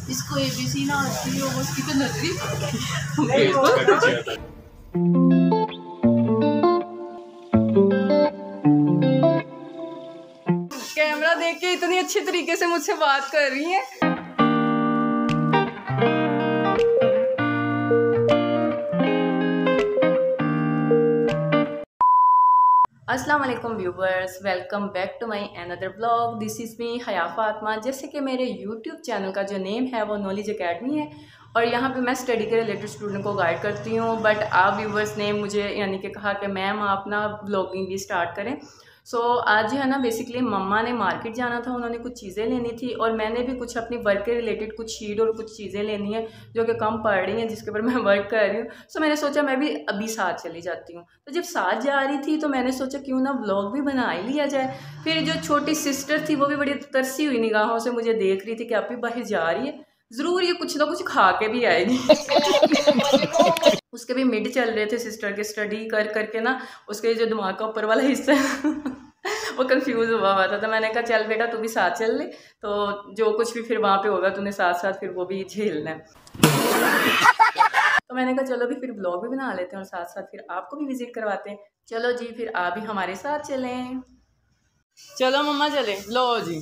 जिसको ABC ना आती हो उसकी तो नजरी कैमरा देख के इतनी अच्छी तरीके से मुझसे बात कर रही है। अस्सलाम वालेकुम viewers, welcome back to my another blog. This is me Haya Fatima. जैसे कि मेरे यूट्यूब चैनल का जो नेम है वो नॉलेज एकेडमी है और यहाँ पे मैं स्टडी के रिलेटेड स्टूडेंट को गाइड करती हूँ। बट आप व्यूवर्स ने मुझे यानी कि कहा कि मैम आप ना ब्लॉगिंग भी स्टार्ट करें। सो आज जो है ना बेसिकली मम्मा ने मार्केट जाना था, उन्होंने कुछ चीज़ें लेनी थी और मैंने भी कुछ अपनी वर्क के रिलेटेड कुछ शीट और कुछ चीज़ें लेनी है जो कि कम पड़ रही हैं, जिसके ऊपर मैं वर्क कर रही हूँ। सो मैंने सोचा मैं भी अभी साथ चली जाती हूँ। तो जब साथ जा रही थी तो मैंने सोचा क्यों ना व्लॉग भी बना ही लिया जाए। फिर जो छोटी सिस्टर थी वो भी बड़ी तरसी हुई निगाहों से मुझे देख रही थी कि आप भी बाहर जा रही है, ज़रूर ये कुछ ना कुछ खा के भी आएगी। उसके भी मिड चल रहे थे सिस्टर के, स्टडी कर करके ना उसके जो दिमाग का ऊपर वाला हिस्सा है वो कंफ्यूज हुआ था। तो मैंने कहा चल बेटा तू भी साथ चल ले, तो जो कुछ भी फिर वहाँ पे होगा तूने साथ साथ फिर वो भी झेलना है। तो मैंने कहा चलो भी फिर ब्लॉग भी बना लेते हैं और साथ साथ फिर आपको भी विजिट करवाते हैं। चलो जी फिर आप भी हमारे साथ चलें। चलो मम्मा चले। लो जी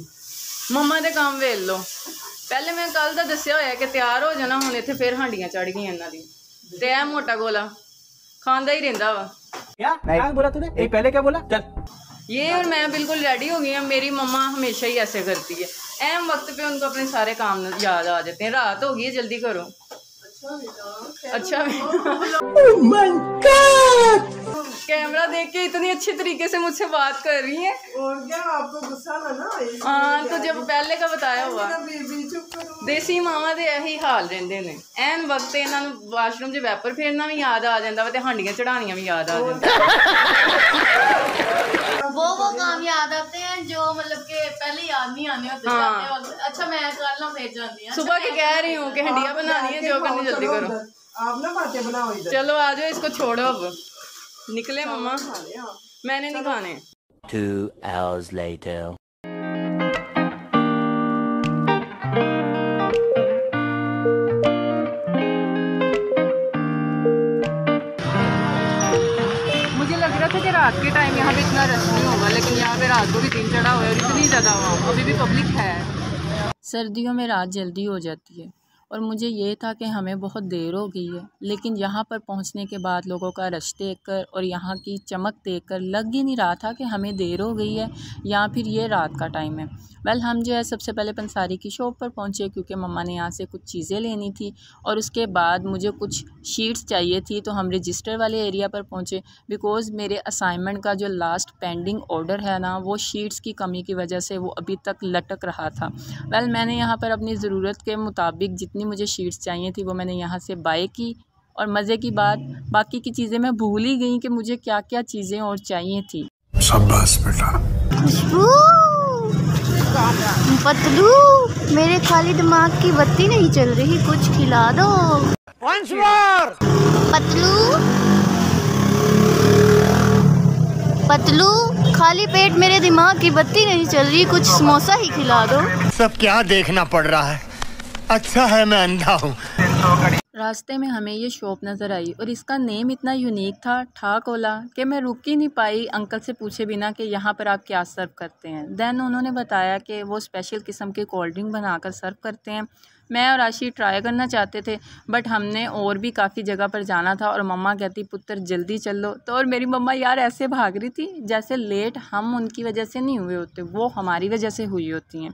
मम्मा दे काम वेल लो। पहले मैं कल का दस्या होया कि तैयार हो जाना, हुण इत्थे फिर हांडियां चढ़ गई इन्हां दी ते ऐ मोटा गोला खांदा ही रहिंदा वा। क्या बोला तूने? एक पहले क्या बोला? चल ये और मैं बिल्कुल रेडी हो गई हूँ। मेरी मम्मा हमेशा ही ऐसे करती है, अहम वक्त पे उनको अपने सारे काम याद आ जाते हैं। रात हो गई है, जल्दी करो। अच्छा कैमरा देख के इतनी अच्छी तरीके से मुझसे बात कर रही है। और क्या आपको गुस्सा ना? हाँ तो जब पहले का बताया हुआ देसी मावां दे यही हाल रहिंदे ने, एन वक्त इन्हां नूं वाशरूम च वैपर फेरना भी याद आ जांदा वा ते हांडियां चढ़ानियां भी याद आ जांदियां। वो काम याद आते हैं जो मतलब के पहले याद नहीं आने होते। हाँ। अच्छा मैं कल ना फिर जाती हूँ। सुबह की कह रही हूँ कि हंडिया बनानी है, जो करनी जल्दी करो। आप ना बातें बनाओ इधर। चलो आ जाओ, इसको छोड़ो अब निकले मम्मा। मैंने नहीं खाने। 2 hours later. मुझे लग रहा था कि रात के टाइम यहाँ पे इतना रश नहीं होगा, लेकिन यहाँ पे रात को भी दिन चढ़ा हुआ है और इतनी ज़्यादा वहाँ अभी भी पब्लिक है। सर्दियों में रात जल्दी हो जाती है और मुझे ये था कि हमें बहुत देर हो गई है, लेकिन यहाँ पर पहुँचने के बाद लोगों का रश देखकर और यहाँ की चमक देखकर लग ही नहीं रहा था कि हमें देर हो गई है या फिर ये रात का टाइम है। वेल हम जो है सबसे पहले पंसारी की शॉप पर पहुँचे क्योंकि मम्मा ने यहाँ से कुछ चीज़ें लेनी थी और उसके बाद मुझे कुछ शीट्स चाहिए थी। तो हम रजिस्टर वाले एरिया पर पहुँचे बिकॉज़ मेरे असाइनमेंट का जो लास्ट पेंडिंग ऑर्डर है ना, वो शीट्स की कमी की वजह से वो अभी तक लटक रहा था। वेल मैंने यहाँ पर अपनी ज़रूरत के मुताबिक जितनी मुझे शीट्स चाहिए थी वो मैंने यहाँ से बाय की और मज़े की बात बाकी की चीज़ें मैं भूल ही गई कि मुझे क्या क्या चीज़ें और चाहिए थी। शाबाश बेटा। खुशबू पतलू, मेरे खाली दिमाग की बत्ती नहीं चल रही, कुछ खिला दो। पतलू पतलू, खाली पेट मेरे दिमाग की बत्ती नहीं चल रही, कुछ समोसा ही खिला दो। सब क्या देखना पड़ रहा है? अच्छा है मैं अंधा हूँ। रास्ते में हमें ये शॉप नज़र आई और इसका नेम इतना यूनिक था, ठाकोला, कि मैं रुक ही नहीं पाई अंकल से पूछे बिना कि यहाँ पर आप क्या सर्व करते हैं। देन उन्होंने बताया कि वो स्पेशल किस्म के कोल्ड ड्रिंक बनाकर सर्व करते हैं। मैं और आशी ट्राई करना चाहते थे बट हमने और भी काफ़ी जगह पर जाना था और मम्मा कहती पुत्र जल्दी चलो। तो और मेरी मम्मा यार ऐसे भाग रही थी जैसे लेट हम उनकी वजह से नहीं हुए होते, वो हमारी वजह से हुई होती हैं।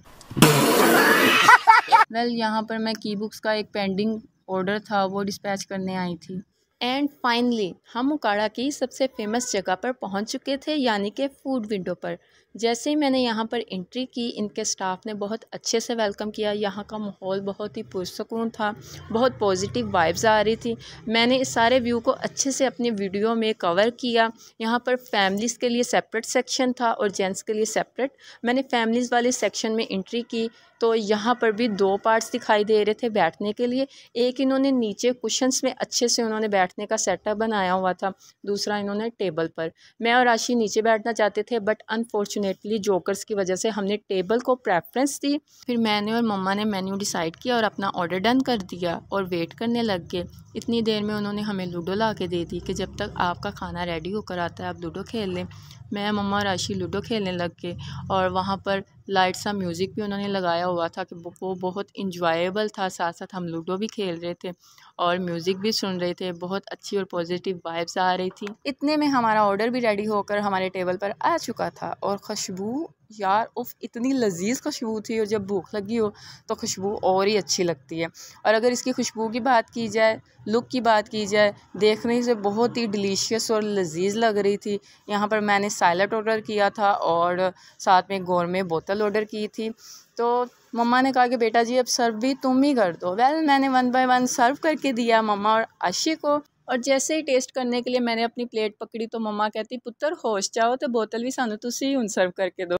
वेल यहाँ पर मैं की बुक्स का एक पेंडिंग ऑर्डर था वो डिस्पैच करने आई थी। एंड फाइनली हम उकाड़ा की सबसे फेमस जगह पर पहुंच चुके थे, यानी कि फूड विंडो पर। जैसे ही मैंने यहाँ पर एंट्री की, इनके स्टाफ ने बहुत अच्छे से वेलकम किया। यहाँ का माहौल बहुत ही पुरसकून था, बहुत पॉजिटिव वाइब्स आ रही थी। मैंने इस सारे व्यू को अच्छे से अपनी वीडियो में कवर किया। यहाँ पर फैमिलीज़ के लिए सेपरेट सेक्शन था और जेंट्स के लिए सेपरेट। मैंने फैमिलीज़ वाले सेक्शन में एंट्री की। तो यहाँ पर भी 2 पार्ट्स दिखाई दे रहे थे बैठने के लिए। एक इन्होंने नीचे कुशन्स में अच्छे से उन्होंने बैठने का सेटअप बनाया हुआ था, दूसरा इन्होंने टेबल पर। मैं और आशी नीचे बैठना चाहते थे, बट अनफॉर्चुनेटली जोकर्स की वजह से हमने टेबल को प्रेफरेंस दी। फिर मैंने और मम्मा ने मेन्यू डिसाइड किया और अपना ऑर्डर डन कर दिया और वेट करने लग गए। इतनी देर में उन्होंने हमें लूडो ला के दे दी कि जब तक आपका खाना रेडी होकर आता है आप लूडो खेल लें। मैं, मम्मा और आशी लूडो खेलने लग गए और वहाँ पर लाइट सा म्यूज़िक भी उन्होंने लगाया हुआ था कि वो बहुत इंजॉयबल था। साथ साथ हम लूडो भी खेल रहे थे और म्यूज़िक भी सुन रहे थे। बहुत अच्छी और पॉजिटिव वाइब्स आ रही थी। इतने में हमारा ऑर्डर भी रेडी होकर हमारे टेबल पर आ चुका था और खुशबू यार उफ, इतनी लजीज खुशबू थी। और जब भूख लगी हो तो खुशबू और ही अच्छी लगती है। और अगर इसकी खुशबू की बात की जाए, लुक की बात की जाए, देखने से बहुत ही डिलीशियस और लजीज लग रही थी। यहाँ पर मैंने सैलेड ऑर्डर किया था और साथ में गोरमे बोतल ऑर्डर की थी। तो मम्मा ने कहा कि बेटा जी अब सर्व भी तुम ही कर दो। वेल, मैंने 1 बाय 1 सर्व करके दिया मम्मा और आशी को। और जैसे ही टेस्ट करने के लिए मैंने अपनी प्लेट पकड़ी तो मम्मा कहती पुत्र होश जाओ तो बोतल भी सानू तुसी हुन सर्व करके दो।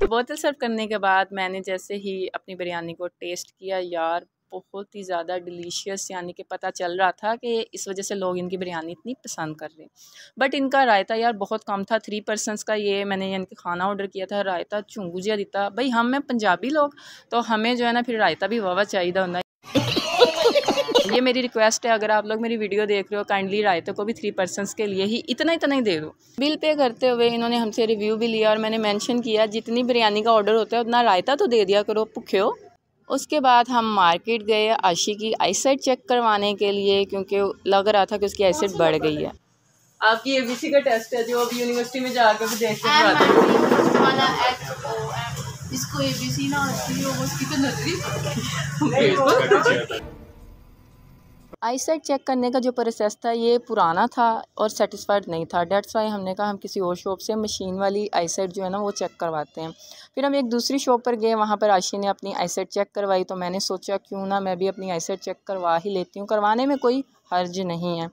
बोतल सर्व करने के बाद मैंने जैसे ही अपनी बिरयानी को टेस्ट किया, यार बहुत ही ज़्यादा डिलीशियस, यानी कि पता चल रहा था कि इस वजह से लोग इनकी बिरयानी इतनी पसंद कर रहे हैं। बट इनका रायता यार बहुत कम था। 3 पर्सनस का ये मैंने यानी कि खाना ऑर्डर किया था। रायता चुंगू जिहा दिता। भाई हम हैं पंजाबी लोग तो हमें जो है ना फिर रायता भी वावा चाहिए होता है। ये मेरी रिक्वेस्ट है, अगर आप लोग मेरी वीडियो देख रहे हो काइंडली रायते को भी 3 पर्सनस के लिए ही इतना ही दे दो। बिल पे करते हुए इन्होंने हमसे रिव्यू भी लिया और मैंने मेंशन किया जितनी बिरयानी का ऑर्डर होता है उतना रायता तो दे दिया करो, भुखे हो। उसके बाद हम मार्केट गए आशी की आईसाइट चेक करवाने के लिए, क्योंकि लग रहा था कि उसकी आईसाइट बढ़ गई है। आपकी एबीसी का टेस्ट है जो अभी यूनिवर्सिटी में जाकर भी देख के इसको एबीसी ना आती हो उसकी तो नजरी। आईसाइट चेक करने का जो प्रोसेस था ये पुराना था और सेटिस्फाइड नहीं था। डेट्स वाई हमने कहा हम किसी और शॉप से मशीन वाली आईसाइट जो है ना वो चेक करवाते हैं। फिर हम एक दूसरी शॉप पर गए, वहाँ पर आशी ने अपनी आईसाइट चेक करवाई तो मैंने सोचा क्यों ना मैं भी अपनी आईसाइट चेक करवा ही लेती हूँ। करवाने में कोई हर्ज नहीं है।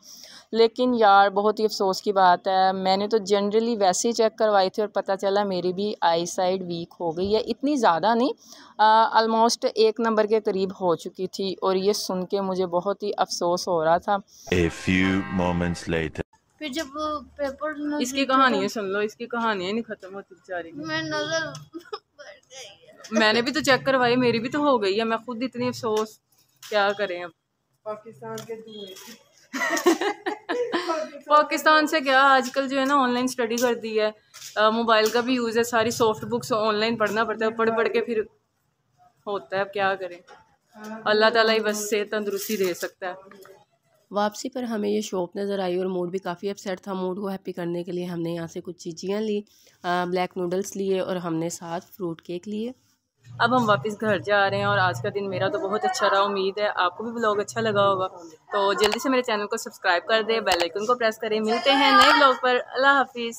लेकिन यार बहुत ही अफसोस की बात है, मैंने तो जनरली वैसे ही चेक करवाई थी और पता चला मेरी भी आई साइड वीक हो गई है। इतनी ज़्यादा नहीं, ऑलमोस्ट 1 नंबर के करीब हो चुकी थी और ये सुन के मुझे बहुत ही अफसोस हो रहा था। A few moments later. फिर जब पेपर इसकी कहानी है, सुन लो, इसकी कहानी है नहीं ख़त्म होती बेचारी की। मैं नजर बढ़ गई। मैंने भी तो चेक करवाई, मेरी भी तो हो गई है। मैं खुद इतनी अफसोस, क्या करें अब। पाकिस्तान के धुएं पाकिस्तान से क्या, आजकल जो है ना ऑनलाइन स्टडी कर दी है, मोबाइल का भी यूज़ है, सारी सॉफ्ट बुक्स ऑनलाइन पढ़ना पड़ता है, पढ़ पढ़ के फिर होता है। अब क्या करें, अल्लाह ताला ही बस से तंदुरुस्ती दे सकता है। वापसी पर हमें ये शॉप नज़र आई और मूड भी काफ़ी अपसेट था। मूड को हैप्पी करने के लिए हमने यहाँ से कुछ चीज़ियाँ ली, ब्लैक नूडल्स लिए और हमने साथ फ्रूट केक लिए। अब हम वापस घर जा रहे हैं और आज का दिन मेरा तो बहुत अच्छा रहा। उम्मीद है आपको भी व्लॉग अच्छा लगा होगा। तो जल्दी से मेरे चैनल को सब्सक्राइब कर दें, बेल आइकन को प्रेस करें। मिलते हैं नए व्लॉग पर। अल्लाह हाफिज़।